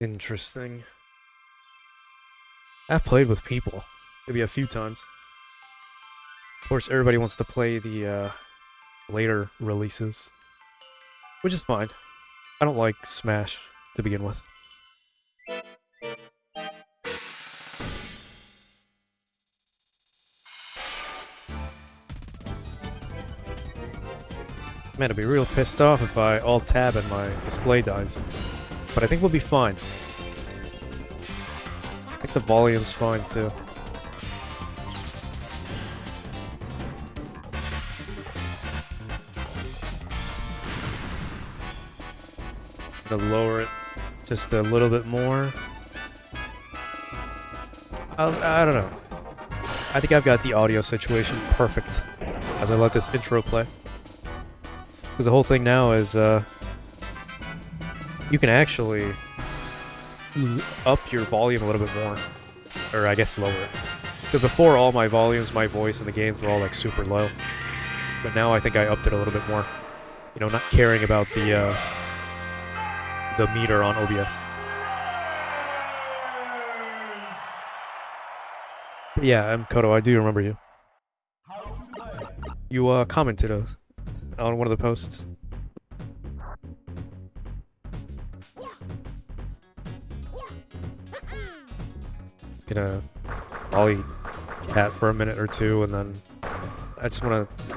Interesting. I've played with people. Maybe a few times. Of course, everybody wants to play the later releases. Which is fine. I don't like Smash to begin with. Man, I'd be real pissed off if I alt-tab and my display dies. But I think we'll be fine. I think the volume's fine too. I'm gonna lower it just a little bit more. I don't know. I think I've got the audio situation perfect as I let this intro play. Because the whole thing now is, you can actually up your volume a little bit more. Or I guess lower it. So before, all my volumes, my voice, and the games were all like super low. But now I think I upped it a little bit more. You know, not caring about the meter on OBS. But yeah, Koto, I do remember you. You commented on one of the posts. Just gonna ollie cat for a minute or two, and then I just want to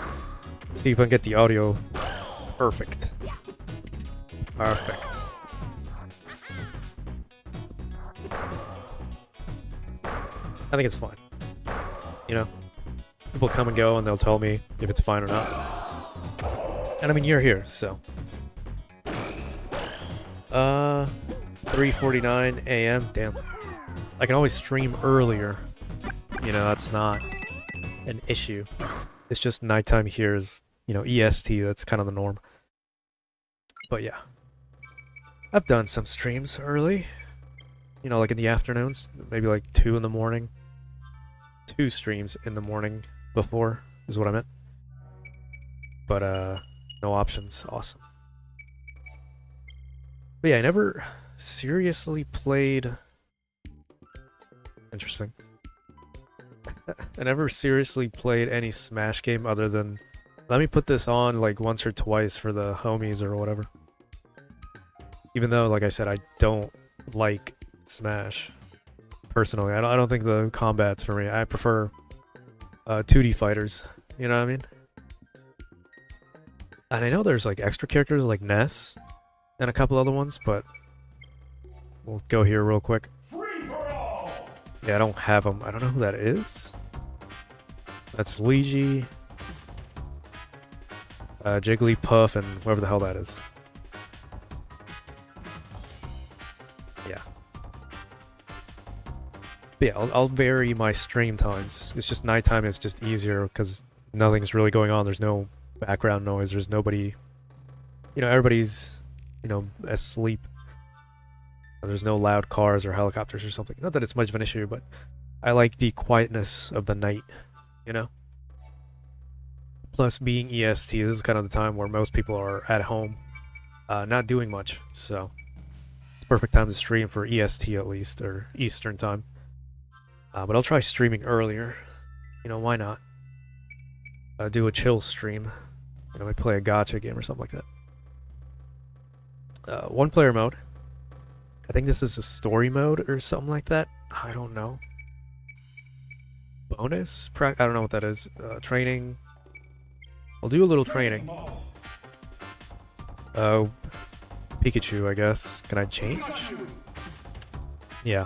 see if I can get the audio perfect. Perfect. I think it's fine. You know, people come and go, and they'll tell me if it's fine or not. And I mean, you're here, so. 3:49 a.m. Damn. I can always stream earlier. You know, that's not an issue. It's just nighttime here is, you know, EST. That's kind of the norm. But yeah, I've done some streams early. You know, like in the afternoons, maybe like 2 in the morning. 2 streams in the morning before is what I meant. But no options. Awesome. But yeah, I never seriously played. Interesting. I never seriously played any Smash game other than, let me put this on like once or twice for the homies or whatever. Even though, like I said, I don't like Smash personally. I don't think the combat's for me. I prefer 2D fighters. You know what I mean? And I know there's like extra characters like Ness and a couple other ones, but we'll go here real quick. Yeah, I don't have them. I don't know who that is. That's Luigi, Jigglypuff, and whoever the hell that is. Yeah. But yeah, I'll vary my stream times. It's just nighttime is just easier because nothing's really going on. There's no background noise. There's nobody. You know, everybody's, you know, asleep. There's no loud cars or helicopters or something. Not that it's much of an issue, but I like the quietness of the night, you know? Plus, being EST, this is kind of the time where most people are at home, not doing much, so it's perfect time to stream for EST at least, or Eastern time. But I'll try streaming earlier. You know, why not? Do a chill stream. You know, I play a gacha game or something like that. One player mode. I think this is a story mode or something like that. I don't know. Bonus? I don't know what that is. Training. I'll do a little training. Pikachu, I guess. Can I change? Yeah.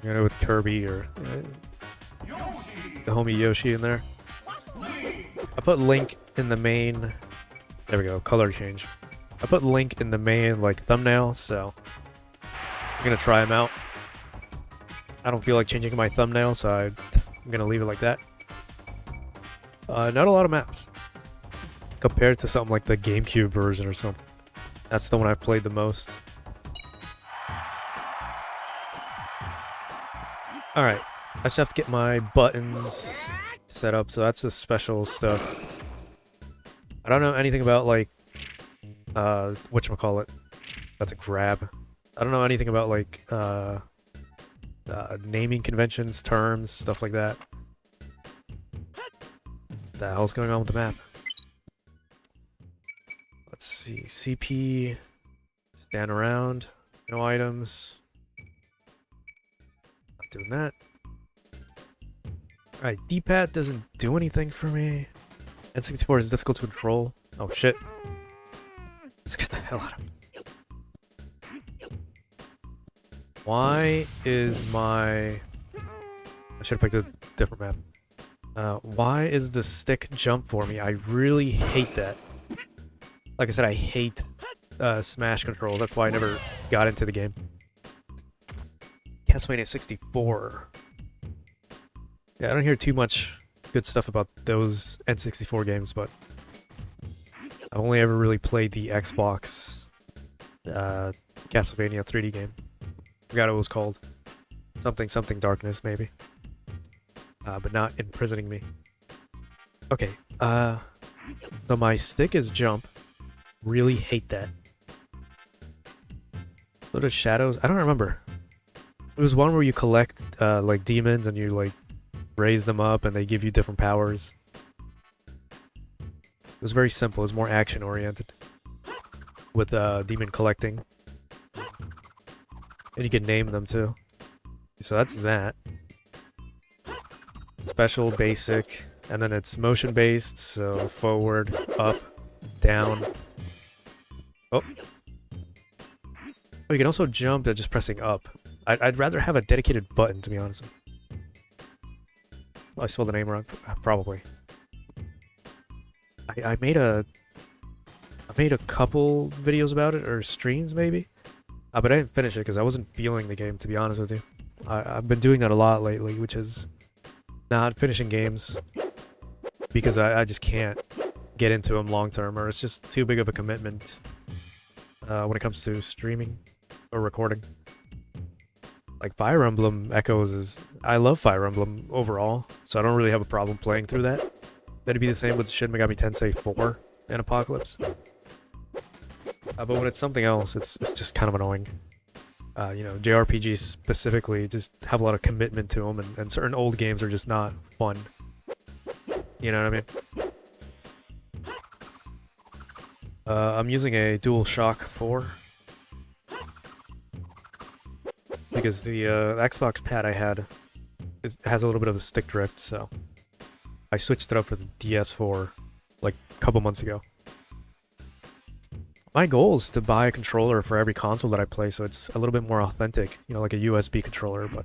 I'm gonna go with Kirby or the homie Yoshi in there. I put Link in the main. There we go. Color change. I put Link in the main like thumbnail, so I'm gonna try him out. I don't feel like changing my thumbnail, so I'm gonna leave it like that. Not a lot of maps compared to something like the GameCube version or something. That's the one I've played the most. Alright, I just have to get my buttons set up, so that's the special stuff. I don't know anything about like whatchamacallit. That's a grab. I don't know anything about like naming conventions, terms, stuff like that. What the hell's going on with the map? Let's see. CP. Stand around. No items. Not doing that. Alright, D-pad doesn't do anything for me. N64 is difficult to control. Oh shit. Let's get the hell out of me. Why is my... I should have picked a different map. Why is the stick jump for me? I really hate that. Like I said, I hate Smash control. That's why I never got into the game. Castlevania 64. Yeah, I don't hear too much good stuff about those N64 games, but I've only ever really played the Xbox Castlevania 3D game. Forgot what it was called. Something Darkness, maybe. But not imprisoning me. Okay, so my stick is jump. Really hate that. What are shadows? I don't remember. It was one where you collect, like, demons and you, like, raise them up and they give you different powers. It was very simple. It was more action-oriented. With, demon collecting. And you can name them, too. So that's that. Special, basic, and then it's motion-based, so forward, up, down. Oh. Oh, you can also jump at just pressing up. I'd rather have a dedicated button, to be honest. Oh, I spelled the name wrong, probably. I made a couple videos about it, or streams, maybe? But I didn't finish it because I wasn't feeling the game, to be honest with you. I've been doing that a lot lately, which is not finishing games because I just can't get into them long term, or it's just too big of a commitment when it comes to streaming or recording. Like Fire Emblem Echoes is... I love Fire Emblem overall, so I don't really have a problem playing through that. That'd be the same with Shin Megami Tensei 4 and Apocalypse. But when it's something else, it's just kind of annoying. You know, JRPGs specifically just have a lot of commitment to them, and certain old games are just not fun. You know what I mean? I'm using a DualShock 4. Because the Xbox pad I had has a little bit of a stick drift, so I switched it up for the DS4 like a couple months ago. My goal is to buy a controller for every console that I play, so it's a little bit more authentic, you know, like a USB controller, but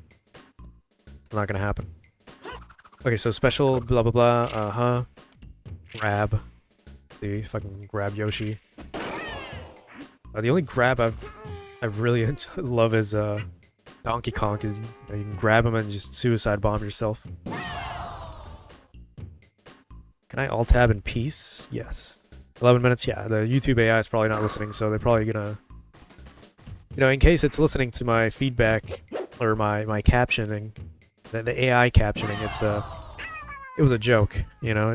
it's not gonna happen. Okay, so special, blah blah blah, grab. Let's see if I can grab Yoshi. The only grab I really love is Donkey Kong, is you can grab him and just suicide bomb yourself. Can I alt-tab in peace? Yes. 11 minutes, yeah. The YouTube AI is probably not listening, so they're probably gonna... You know, in case it's listening to my feedback, or my captioning, the AI captioning, it was a joke, you know?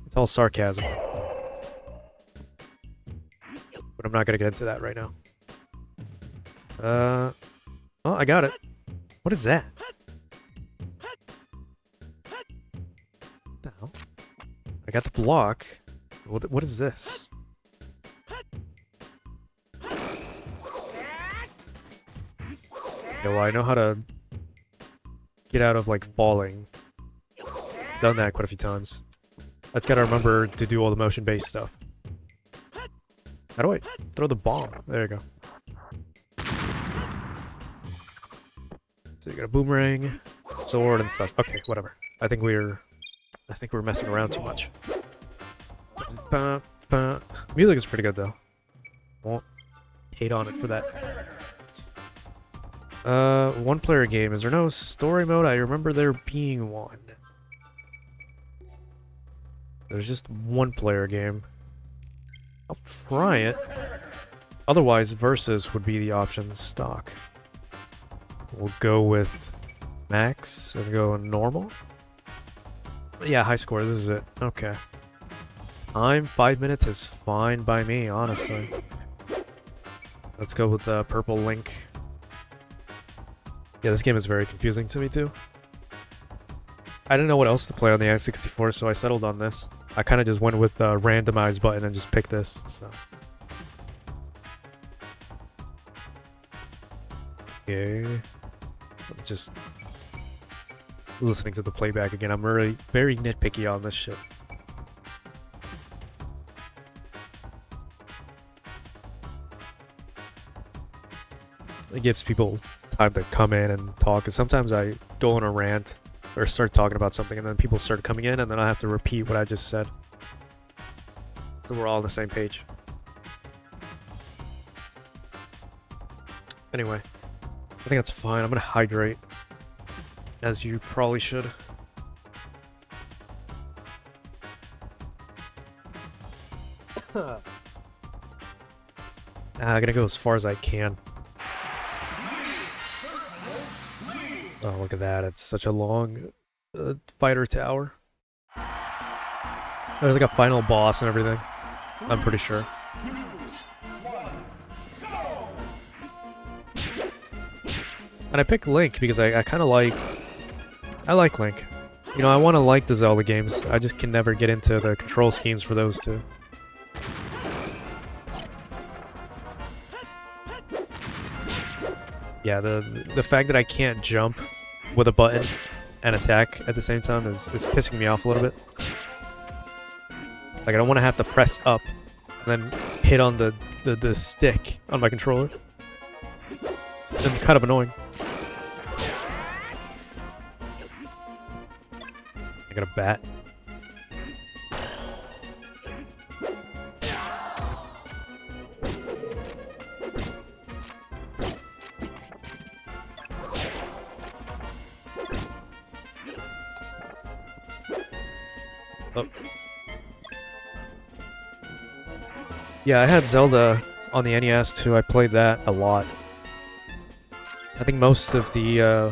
It's all sarcasm. But I'm not gonna get into that right now. Oh, I got it. What is that? What the hell? I got the block. What is this? Yeah, well, I know how to get out of, like, falling. Done that quite a few times. I've got to remember to do all the motion-based stuff. How do I throw the bomb? There you go. So you got a boomerang, sword, and stuff. Okay, whatever. I think we're messing around too much. Music is pretty good though. Won't hate on it for that. One player game. Is there no story mode? I remember there being one. There's just one player game. I'll try it. Otherwise, versus would be the option stock. We'll go with max and go normal. Yeah, high score. This is it. Okay. Time 5 minutes is fine by me, honestly. Let's go with the purple link. Yeah, this game is very confusing to me too. I didn't know what else to play on the N64, so I settled on this. I kind of just went with the randomized button and just picked this, so. Okay. I'm just listening to the playback again. I'm really very nitpicky on this shit. It gives people time to come in and talk, because sometimes I go on a rant or start talking about something and then people start coming in and then I have to repeat what I just said. So we're all on the same page. Anyway, I think that's fine. I'm gonna hydrate, as you probably should. I'm gonna go as far as I can. Oh, look at that. It's such a long fighter tower. There's like a final boss and everything, I'm pretty sure. And I picked Link because I kind of like... I like Link. You know, I want to like the Zelda games. I just can never get into the control schemes for those two. Yeah, the fact that I can't jump with a button and attack at the same time is pissing me off a little bit. Like, I don't want to have to press up and then hit on the stick on my controller. It's kind of annoying. I got a bat. Oh. Yeah, I had Zelda on the NES too. I played that a lot. I think most of the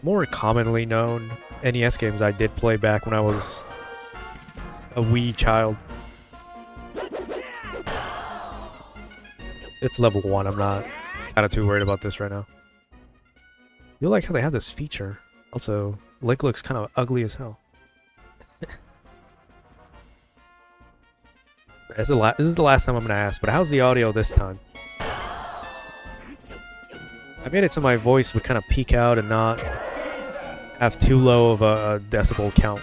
more commonly known NES games I did play back when I was a wee child. It's level 1. I'm not kind of too worried about this right now. I feel like how they have this feature. Also, Link looks kind of ugly as hell. This is the last time I'm gonna ask, but how's the audio this time? I made it so my voice would kind of peak out and not have too low of a decibel count.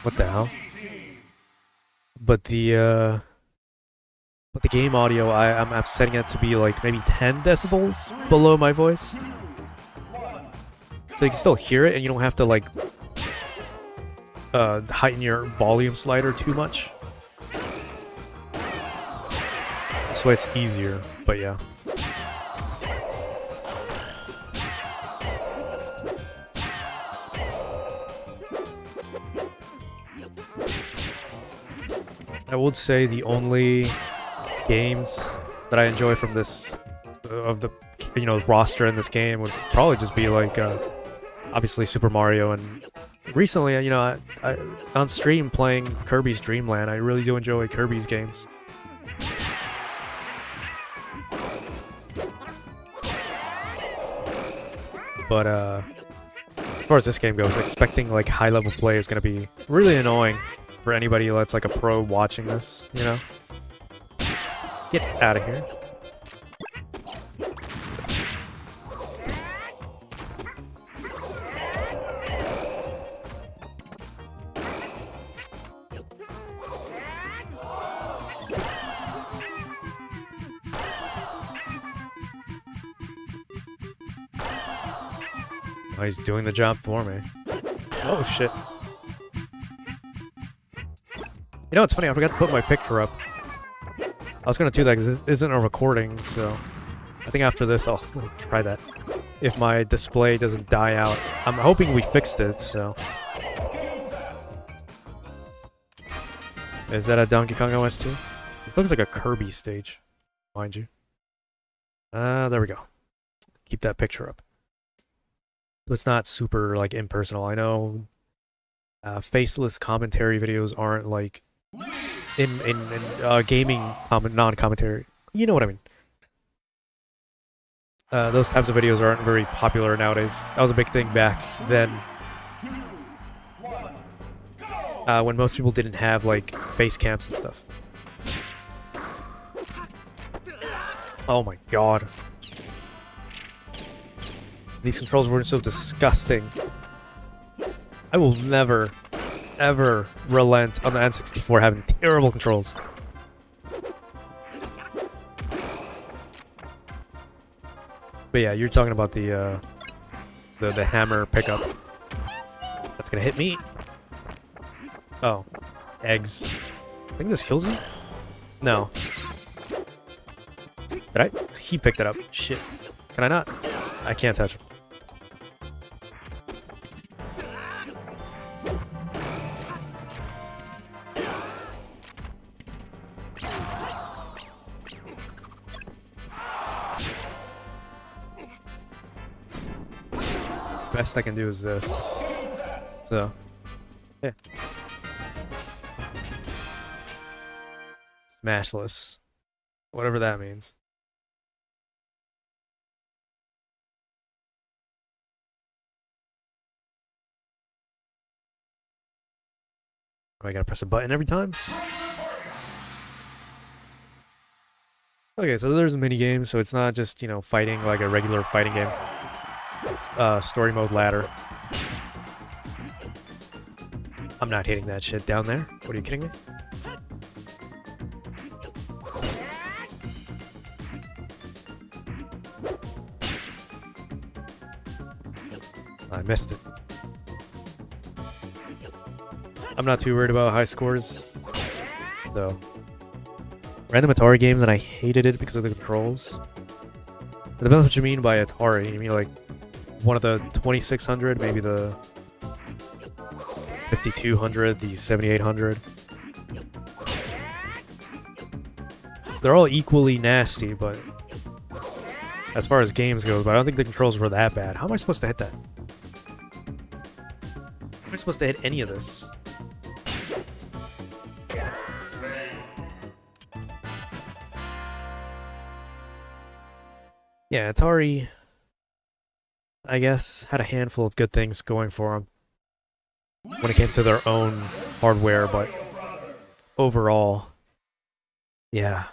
What the hell? But the game audio, I'm setting it to be like maybe 10 decibels below my voice, so you can still hear it and you don't have to like heighten your volume slider too much. This way it's easier, but yeah. I would say the only games that I enjoy from this, of the, you know, roster in this game would probably just be like, obviously Super Mario, and recently, you know, I on stream playing Kirby's Dream Land. I really do enjoy Kirby's games. But as far as this game goes, expecting like high-level play is gonna be really annoying for anybody that's like a pro watching this, you know? Get out of here. Oh, he's doing the job for me. Oh shit. You know, it's funny, I forgot to put my picture up. I was gonna do that because this isn't a recording, so I think after this I'll try that. If my display doesn't die out. I'm hoping we fixed it, so. Is that a Donkey Kong OST? This looks like a Kirby stage, mind you. There we go. Keep that picture up. So it's not super, like, impersonal. I know faceless commentary videos aren't, like, in gaming non-commentary. You know what I mean. those types of videos aren't very popular nowadays. That was a big thing back then. When most people didn't have, like, face cams and stuff. Oh my god. These controls were so disgusting. I will never, ever relent on the N64 having terrible controls. But yeah, you're talking about the hammer pickup. That's gonna hit me. Oh, eggs. I think this heals you? No. Did I? He picked it up. Shit. Can I not? I can't touch him. Best I can do is this. So, yeah. Smashless. Whatever that means. Oh, I gotta press a button every time? Okay, so there's a mini game, so it's not just, you know, fighting like a regular fighting game. Story mode ladder. I'm not hitting that shit down there. What are you kidding me? I missed it. I'm not too worried about high scores. So, random Atari games, and I hated it because of the controls. It depends what you mean by Atari. You mean like one of the 2600, maybe the 5200, the 7800. They're all equally nasty, but as far as games go, but I don't think the controls were that bad. How am I supposed to hit that? How am I supposed to hit any of this? Yeah, Atari, I guess, had a handful of good things going for them when it came to their own hardware, but overall, yeah,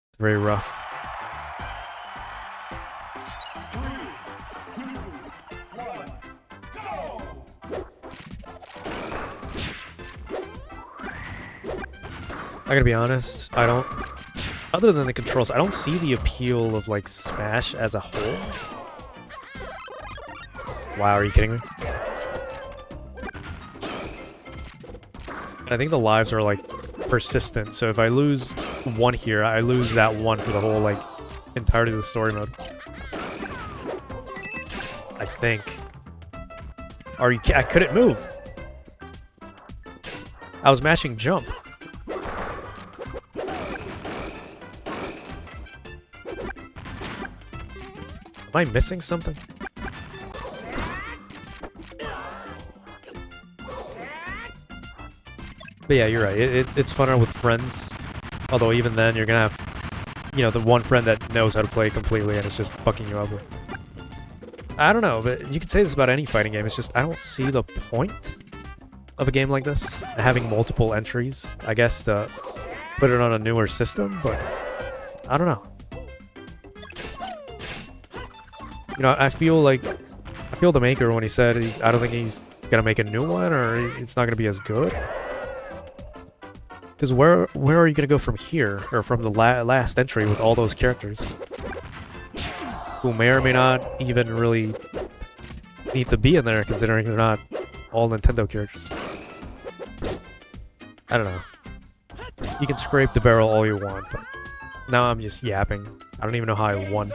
it's very rough. I gotta be honest, I don't... Other than the controls, I don't see the appeal of, like, Smash as a whole. Wow, are you kidding me? I think the lives are, like, persistent, so if I lose one here, I lose that one for the whole, like, entirety of the story mode. I think. Are you I couldn't move! I was mashing jump. Am I missing something? But yeah, you're right. It's funner with friends. Although even then, you're gonna have, you know, the one friend that knows how to play completely and it's just fucking you up. I don't know, but you can say this about any fighting game. It's just I don't see the point of a game like this having multiple entries. I guess to put it on a newer system, but I don't know. You know, I feel the maker when he said I don't think he's gonna make a new one or it's not gonna be as good. Because where are you gonna go from here or from the last entry with all those characters who may or may not even really need to be in there, considering they're not all Nintendo characters. I don't know. You can scrape the barrel all you want, but now I'm just yapping. I don't even know how I won.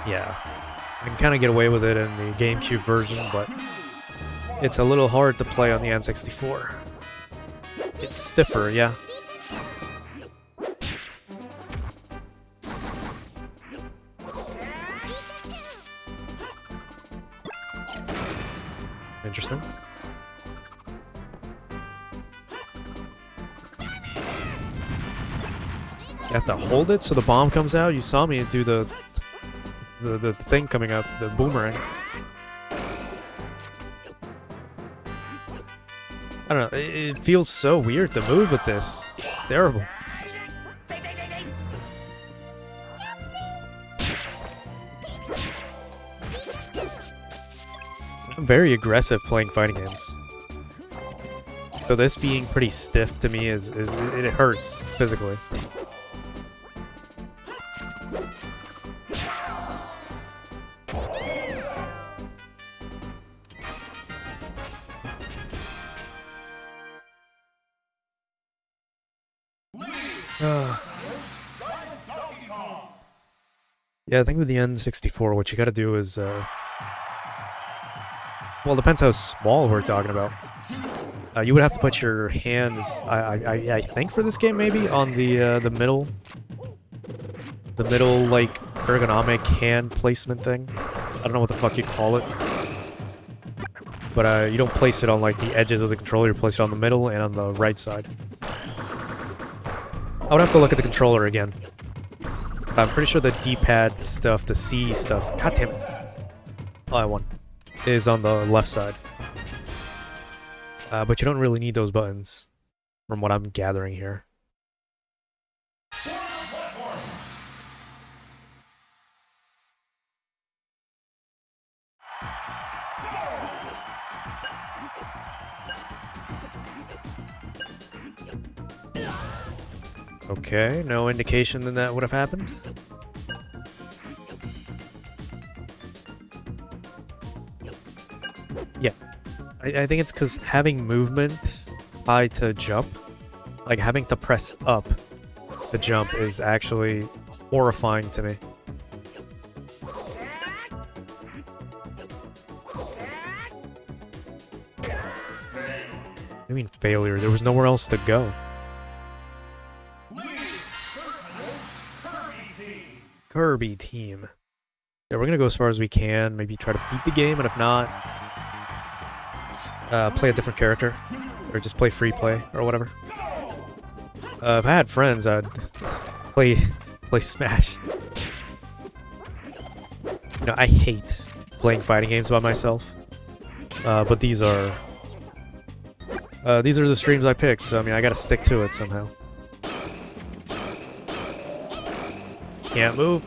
Yeah, I can kind of get away with it in the GameCube version, but it's a little hard to play on the N64. It's stiffer, yeah. Interesting. You have to hold it so the bomb comes out. You saw me do the thing coming out, the boomerang. I don't know, it feels so weird to move with this. It's terrible. I'm very aggressive playing fighting games. So this being pretty stiff to me is it hurts physically. Yeah, I think with the N64, what you gotta do is, well, it depends how small we're talking about. You would have to put your hands, I think for this game maybe, on the middle, like, ergonomic hand placement thing. I don't know what the fuck you'd call it. But, you don't place it on, like, the edges of the controller, you place it on the middle and on the right side. I would have to look at the controller again. I'm pretty sure the D-pad stuff, the C stuff, god damn it. Oh, I won. Is on the left side. But you don't really need those buttons, from what I'm gathering here. Okay, no indication that that would have happened. Yeah, I think it's because having movement tied to jump, like having to press up to jump, is actually horrifying to me. I mean failure, there was nowhere else to go. Kirby team. Yeah, we're gonna go as far as we can, maybe try to beat the game, and if not, play a different character, or just play free play, or whatever. If I had friends, I'd play Smash. You know, I hate playing fighting games by myself, but these are the streams I picked, so I mean, I gotta stick to it somehow. Can't move.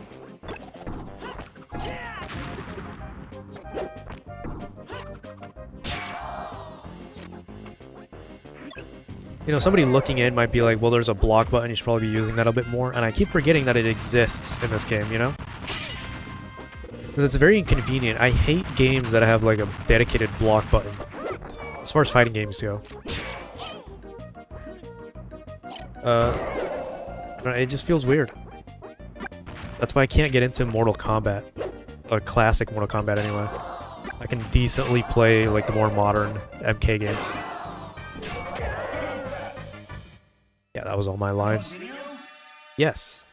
You know, somebody looking in might be like, well, there's a block button, you should probably be using that a bit more, and I keep forgetting that it exists in this game, you know? Because it's very inconvenient. I hate games that have, like, a dedicated block button, as far as fighting games go. I don't know, it just feels weird. That's why I can't get into Mortal Kombat. Or classic Mortal Kombat, anyway. I can decently play, like, the more modern MK games. Yeah, that was all my lives. Yes.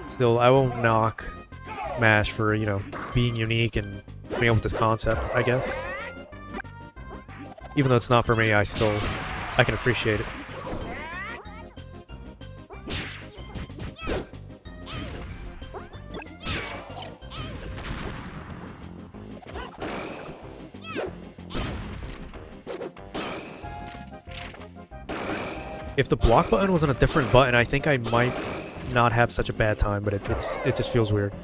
Still, I won't knock Smash for, you know, being unique and coming up with this concept, I guess. Even though it's not for me, I can appreciate it. If the block button was on a different button, I think I might not have such a bad time, but it just feels weird.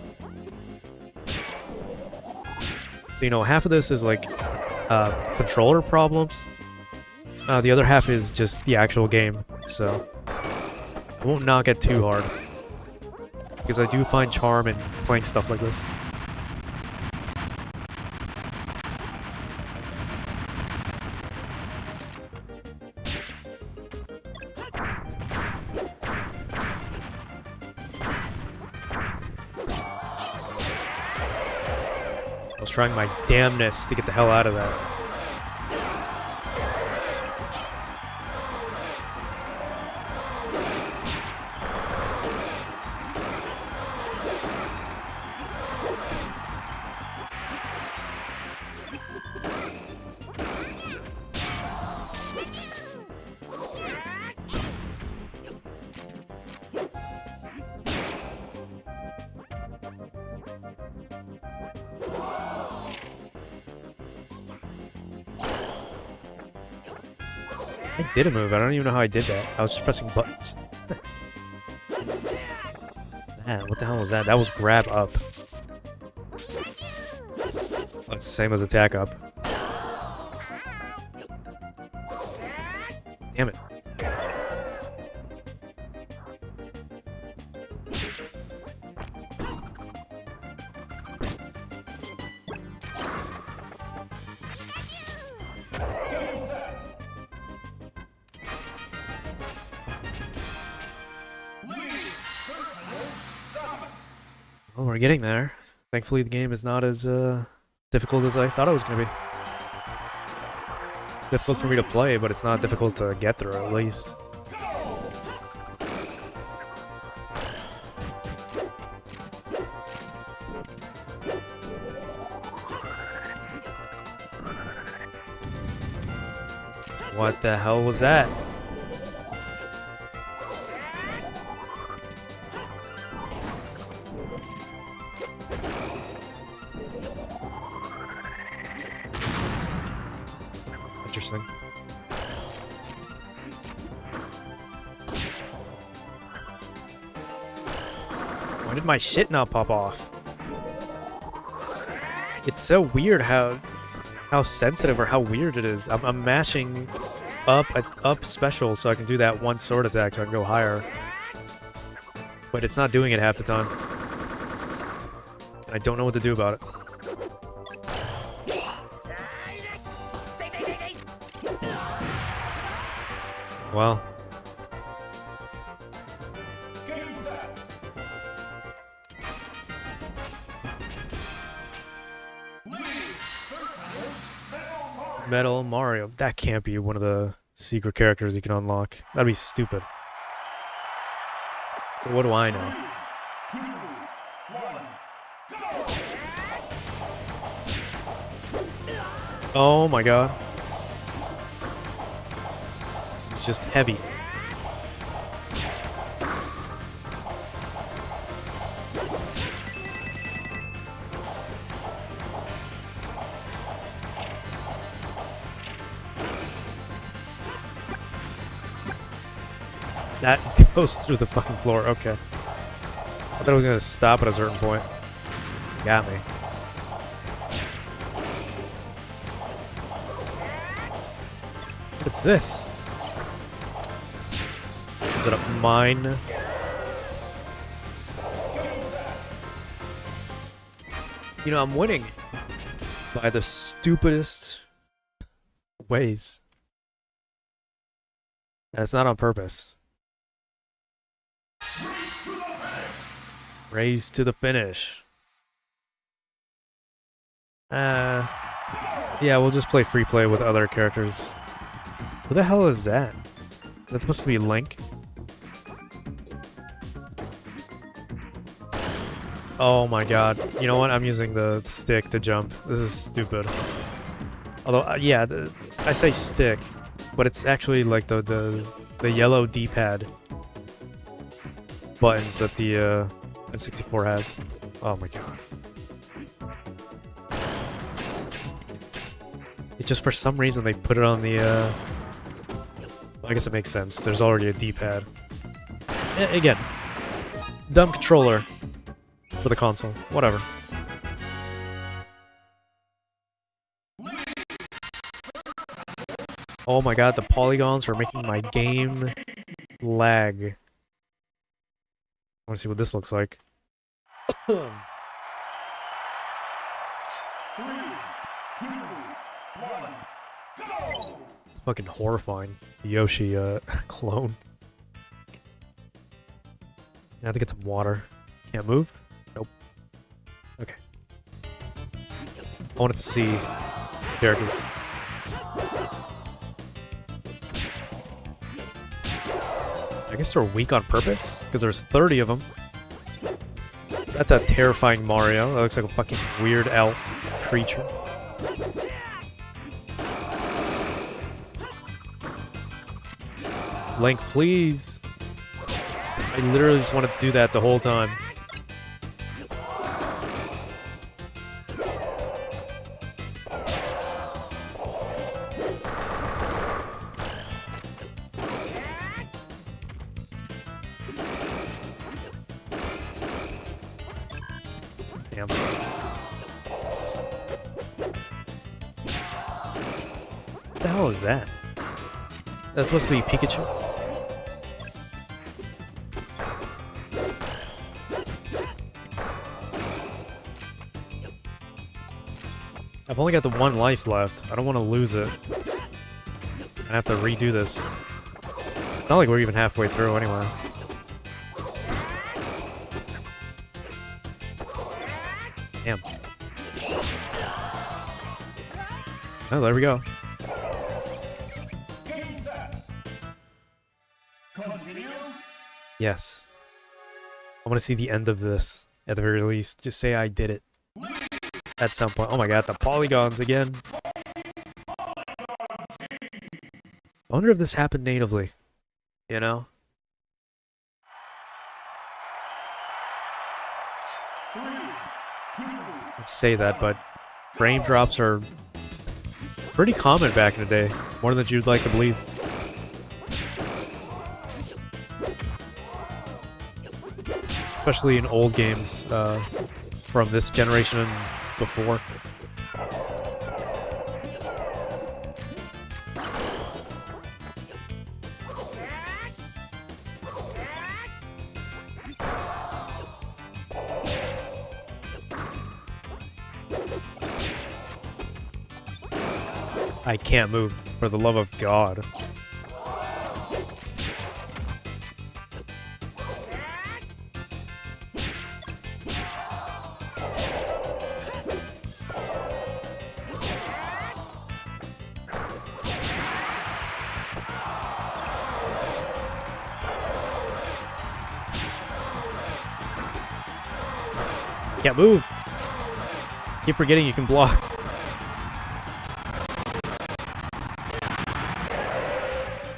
So, you know, half of this is like controller problems. The other half is just the actual game, so I won't knock it too hard. Because I do find charm in playing stuff like this. I was trying my damnness to get the hell out of that. I did a move. I don't even know how I did that. I was just pressing buttons. Man, what the hell was that? That was grab up. Oh, it's the same as attack up. Damn it. Well, we're getting there. Thankfully, the game is not as difficult as I thought it was going to be. Difficult for me to play, but it's not difficult to get through, at least. What the hell was that? Interesting. Why did my shit not pop off? It's so weird how sensitive or how weird it is. I'm mashing up special so I can do that one sword attack so I can go higher. But it's not doing it half the time. And I don't know what to do about it. Well. Metal Mario. That can't be one of the secret characters you can unlock. That'd be stupid. But what do I know? 2, 1, go! Oh my god. It's just heavy. That goes through the fucking floor. Okay. I thought it was gonna stop at a certain point. Got me. What's this? Is it a mine? You know, I'm winning by the stupidest ways. And it's not on purpose. Race to the finish. Yeah, we'll just play free play with other characters. Who the hell is that? That's supposed to be Link. Oh my god. You know what? I'm using the stick to jump. This is stupid. Although, yeah, I say stick, but it's actually like the yellow D-pad buttons that the N64 has. Oh my god. It just, for some reason, they put it on the, I guess it makes sense. There's already a D-pad. Again, dumb controller for the console. Whatever. Oh my god, the polygons are making my game lag. I want to see what this looks like. 3, 2, 1, go! It's fucking horrifying. The Yoshi clone. I have to get some water. Can't move? Nope. Okay. I wanted to see characters. I guess they're weak on purpose, because there's 30 of them. That's a terrifying Mario. That looks like a fucking weird elf creature. Link, please. I literally just wanted to do that the whole time. Damn. What the hell is that? That's supposed to be Pikachu? I've only got the 1 life left. I don't want to lose it. I have to redo this. It's not like we're even halfway through anyway. Damn. Oh, there we go. Game set. Continue. Yes. I want to see the end of this, at the very least. Just say I did it. At some point. Oh my god, the polygons again. I wonder if this happened natively. You know? 3, 2, I say that, but frame drops are pretty common back in the day. More than you'd like to believe. Especially in old games from this generation and before. I can't move, for the love of God. Can't move. Keep forgetting you can block.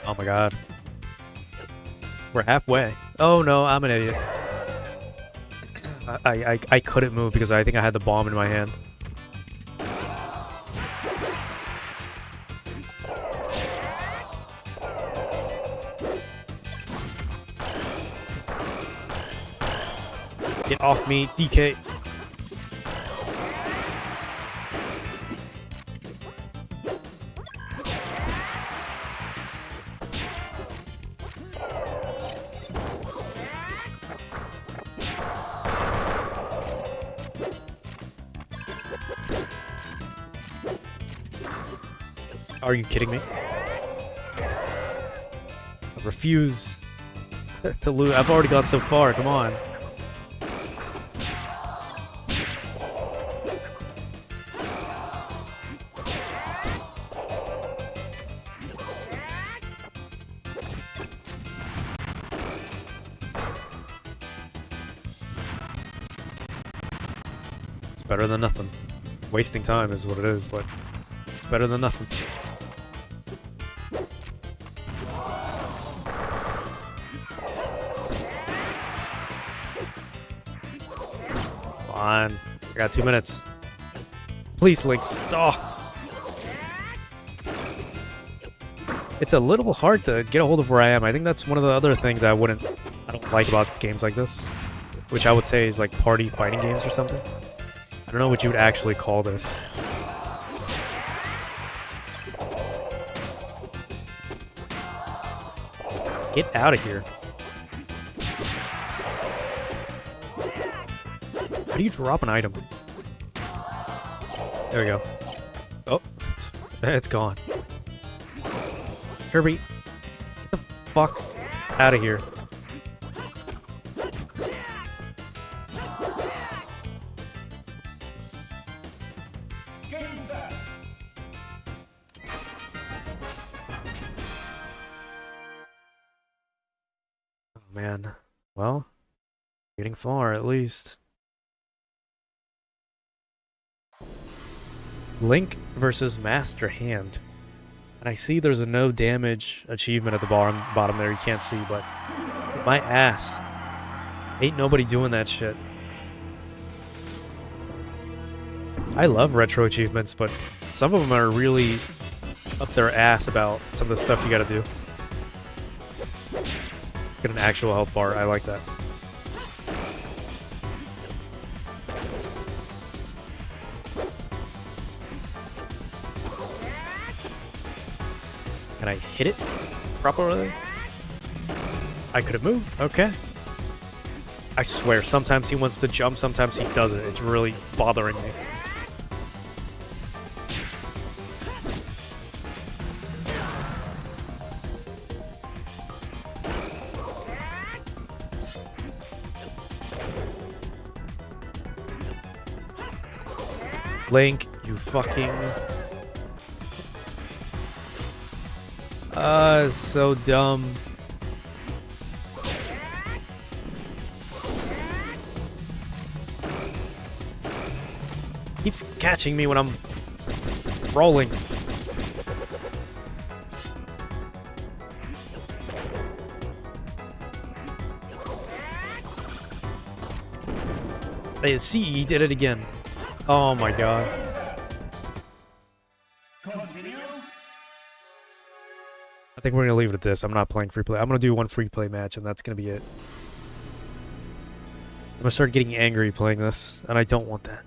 Oh my god. We're halfway. Oh no, I'm an idiot. I couldn't move because I think I had the bomb in my hand. Get off me, DK. Are you kidding me? I refuse to lose. I've already gone so far, come on. It's better than nothing. Wasting time is what it is, but it's better than nothing. Come on. I got 2 minutes. Please, Link, stop. It's a little hard to get a hold of where I am. I think that's one of the other things I don't like about games like this. Which I would say is like party fighting games or something. I don't know what you would actually call this. Get out of here. How do you drop an item? There we go. Oh, it's gone. Kirby, get the fuck out of here. game set. Oh man. Well, getting far at least. Link versus Master Hand. And I see there's a no damage achievement at the bottom there you can't see, but my ass. Ain't nobody doing that shit. I love retro achievements, but some of them are really up their ass about some of the stuff you gotta do. Let's get an actual health bar. I like that. Can I hit it properly? I couldn't move. Okay. I swear, sometimes he wants to jump, sometimes he doesn't. It's really bothering me. Link, you fucking... so dumb. Keeps catching me when I'm rolling. Hey, see, he did it again. Oh my god. Continue. I think we're gonna leave it at this. I'm not playing free play. I'm gonna do one free play match, and that's gonna be it. I'm gonna start getting angry playing this, and I don't want that.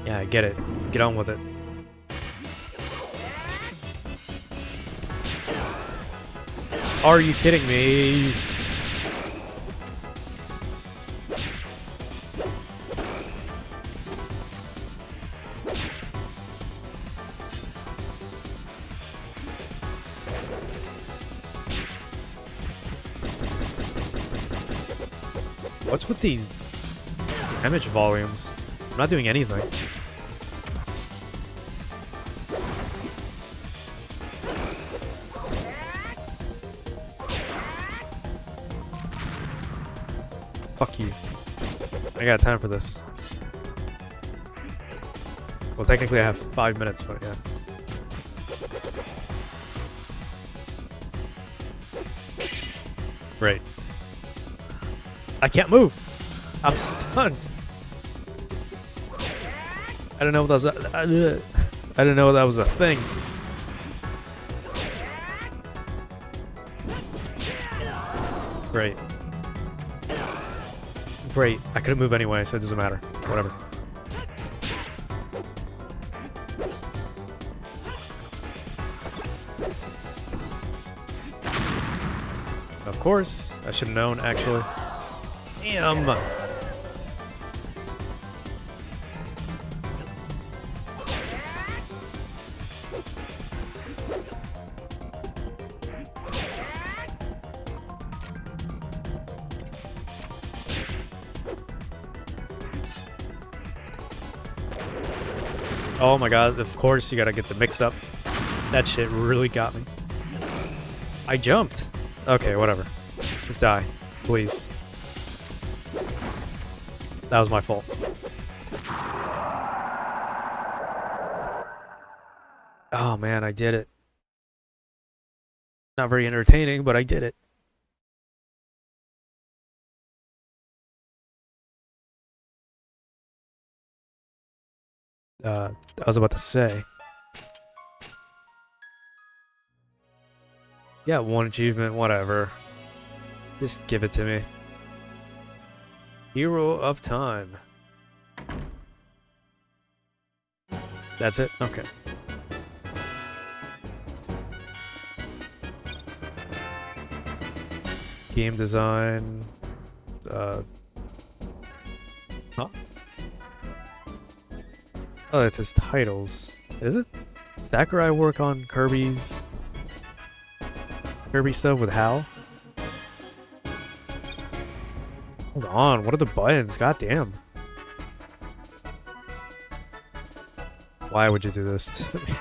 Yeah, I get it. Get on with it. Are you kidding me? What's with these damage volumes? I'm not doing anything. Fuck you. I got time for this. Well, technically I have 5 minutes, but yeah. Great. I can't move. I'm stunned. I don't know what that was. I didn't know that was a thing. Great. Great. I couldn't move anyway, so it doesn't matter. Whatever. Of course. I should have known, actually. Damn. Oh my god, of course you gotta get the mix up. That shit really got me. I jumped. Okay, whatever. Just die. Please. That was my fault. Oh man, I did it. Not very entertaining, but I did it. I was about to say. Yeah, one achievement, whatever. Just give it to me. Hero of Time. That's it? Okay. Game design. Huh? Oh, it's his titles. Is it? Sakurai work on Kirby stuff with Hal? Hold on, what are the buttons? God damn. Why would you do this to me?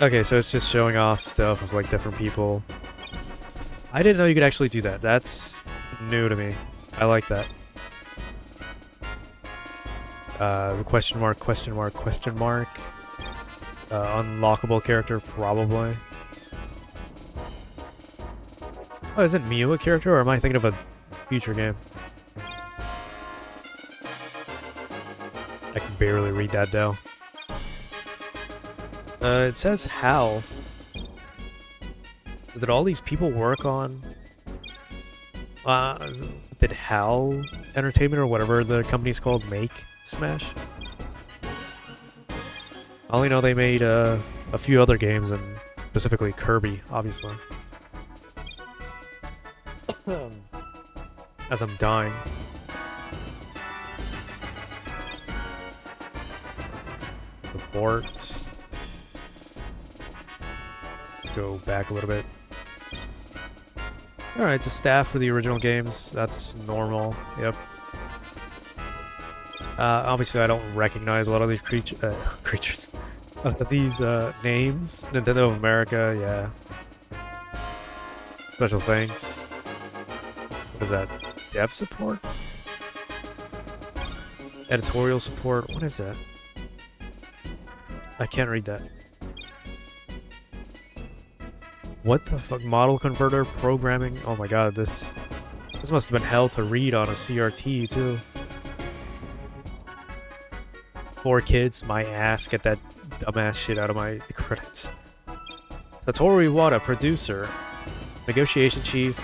Okay, so it's just showing off stuff of like different people. I didn't know you could actually do that. That's new to me. I like that. Question mark, question mark, question mark. Unlockable character, probably. Oh, isn't Mew a character, or am I thinking of a future game? I can barely read that, though. It says Hal. So did all these people work on... did HAL Entertainment or whatever the company's called make Smash. I only know they made a few other games, and specifically Kirby, obviously. As I'm dying. Support. Let's go back a little bit. Alright, it's a staff for the original games. That's normal. Yep. Obviously, I don't recognize a lot of these creatures. These names. Nintendo of America, yeah. Special thanks. What is that? Dev support? Editorial support? What is that? I can't read that. What the fuck? Model converter programming? Oh my god, this must have been hell to read on a CRT too. 4 kids, my ass, get that dumbass shit out of my credits. Satoru Iwata, producer. Negotiation chief.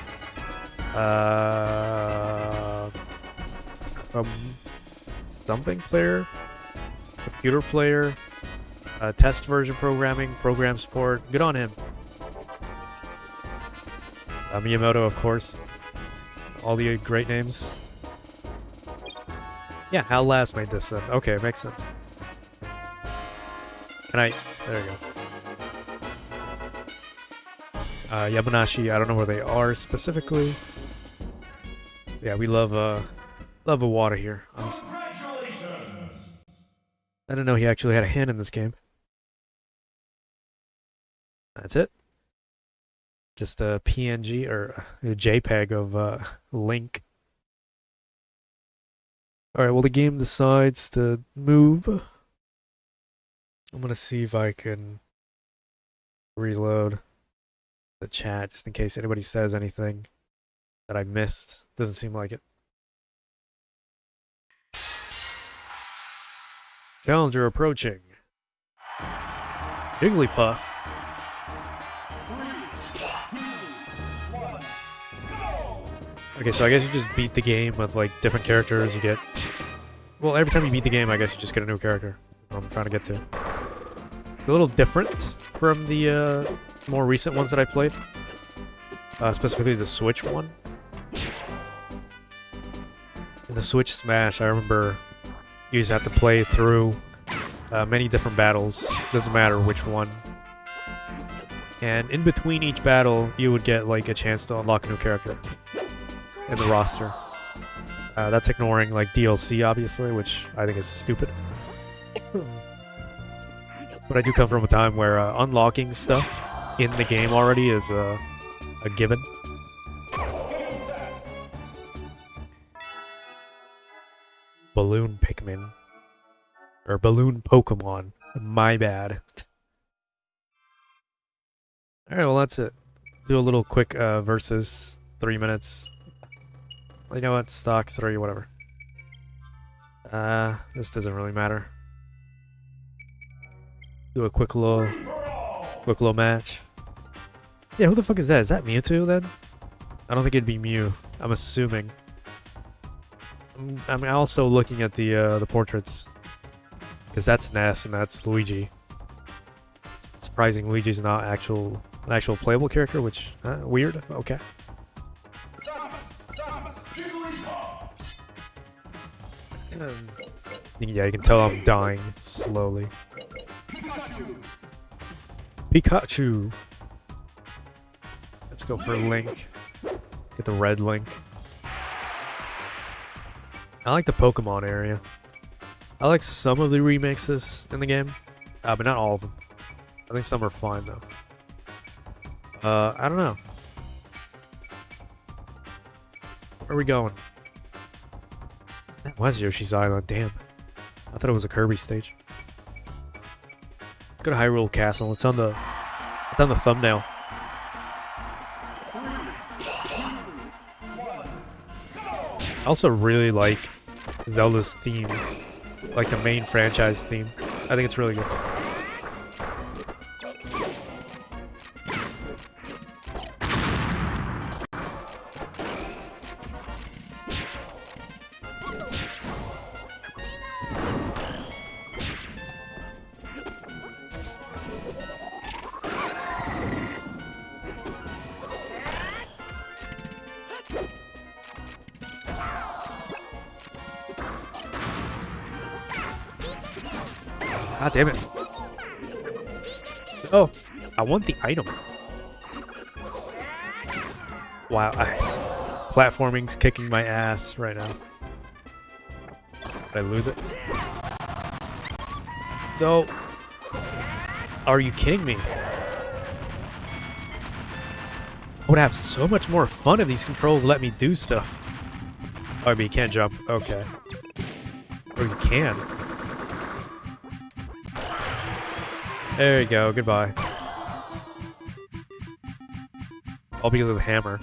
Something player? Computer player. Test version programming, program support. Good on him. Miyamoto, of course. All the great names. Yeah, Hal Last made this then. Okay, it makes sense. Can I... There you go. Yamanashi, I don't know where they are specifically. Yeah, we love Iwata here. Honestly. I didn't know he actually had a hand in this game. That's it. Just a PNG or a JPEG of Link. Alright, well the game decides to move. I'm gonna see if I can reload the chat just in case anybody says anything that I missed. Doesn't seem like it. Challenger approaching. Jigglypuff. Okay, so I guess you just beat the game with like different characters. You get, well, every time you beat the game, I guess you just get a new character. That's what I'm trying to get to. It's a little different from the more recent ones that I played, specifically the Switch one. In the Switch Smash, I remember you just have to play through many different battles. Doesn't matter which one. And in between each battle, you would get like a chance to unlock a new character in the roster. That's ignoring like DLC, obviously, which I think is stupid. But I do come from a time where unlocking stuff in the game already is a given. Balloon Pikmin. Or Balloon Pokemon. My bad. Alright, well that's it. Do a little quick versus 3 minutes. You know what? Stock 3, whatever. This doesn't really matter. Do a quick little match. Yeah, who the fuck is that? Is that Mewtwo then? I don't think it'd be Mew. I'm assuming. I'm also looking at the portraits, because that's Ness and that's Luigi. Surprising, Luigi's not an actual playable character, which weird. Okay. Yeah, you can tell I'm dying slowly. Pikachu. Let's go for Link. Get the red Link. I like the Pokemon area. I like some of the remixes in the game, but not all of them. I think some are fine though. I don't know. Where are we going? That was Yoshi's Island, damn. I thought it was a Kirby stage. Let's go to Hyrule Castle. It's on the thumbnail. I also really like Zelda's theme, like the main franchise theme. I think it's really good. God damn it. Oh, I want the item. Wow, platforming's kicking my ass right now. Did I lose it? No. Are you kidding me? I would have so much more fun if these controls let me do stuff. Oh, but you can't jump. Okay. Or you can. There you go. Goodbye. All because of the hammer.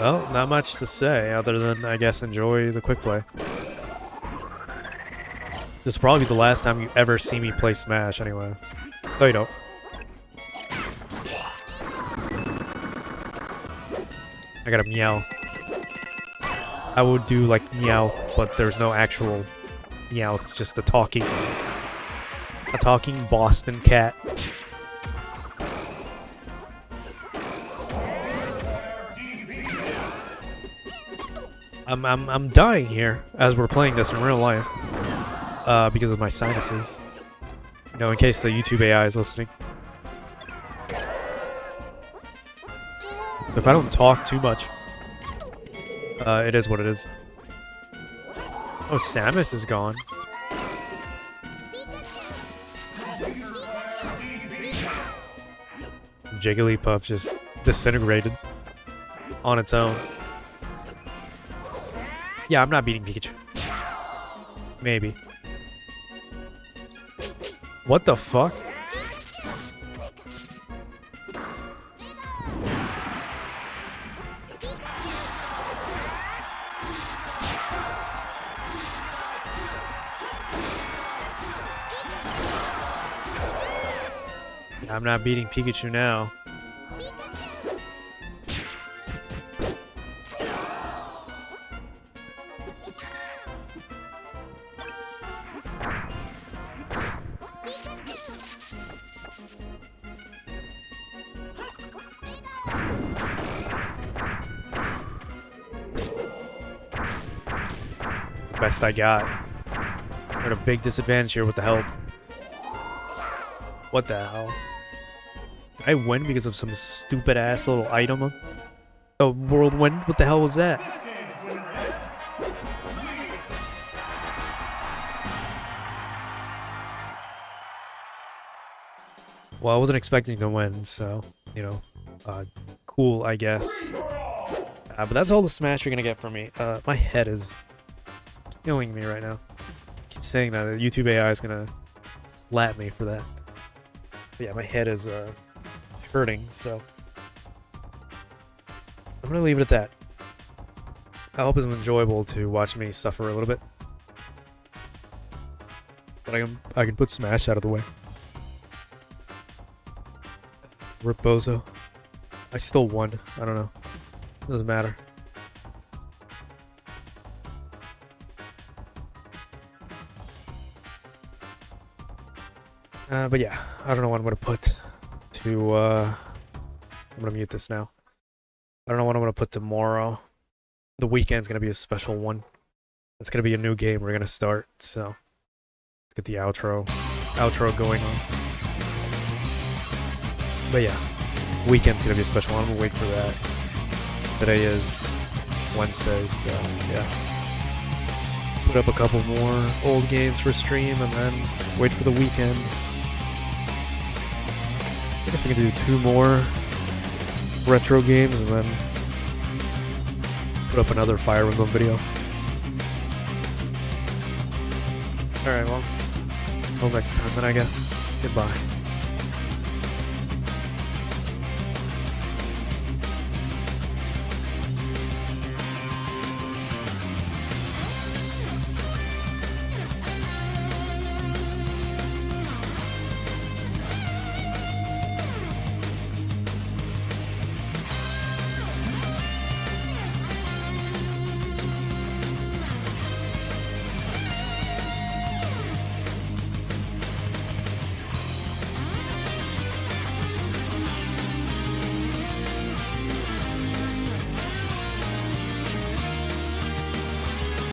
Well, not much to say other than, I guess, enjoy the quick play. This will probably be the last time you ever see me play Smash anyway. No, you don't. I gotta meow. I would do like meow, but there's no actual meow, it's just a talking Boston cat. I'm dying here as we're playing this in real life because of my sinuses. You know, in case the YouTube AI is listening. So if I don't talk too much, it is what it is. Oh, Samus is gone. Jigglypuff just disintegrated on its own. Yeah, I'm not beating Pikachu. Maybe. What the fuck? Yeah, I'm not beating Pikachu now. Best I got. I'm at a big disadvantage here with the health. What the hell? Did I win because of some stupid ass little item? Oh, whirlwind? What the hell was that? Well, I wasn't expecting to win, so, you know, cool, I guess. But that's all the Smash you're gonna get from me. My head is killing me right now. I keep saying that. The YouTube AI is gonna slap me for that. But yeah, my head is hurting, so I'm gonna leave it at that. I hope it's enjoyable to watch me suffer a little bit. But I can put Smash out of the way. Rip Bozo. I still won. I don't know. Doesn't matter. But yeah, I don't know what I'm gonna put to, I'm gonna mute this now. I don't know what I'm gonna put tomorrow. The weekend's gonna be a special one. It's gonna be a new game we're gonna start, so let's get the outro going on. But yeah, weekend's gonna be a special one. I'm gonna wait for that. Today is Wednesday, so yeah. Put up a couple more old games for stream and then wait for the weekend. I guess we can do 2 more retro games and then put up another Fire Emblem video. Alright, well, until next time then I guess. Goodbye.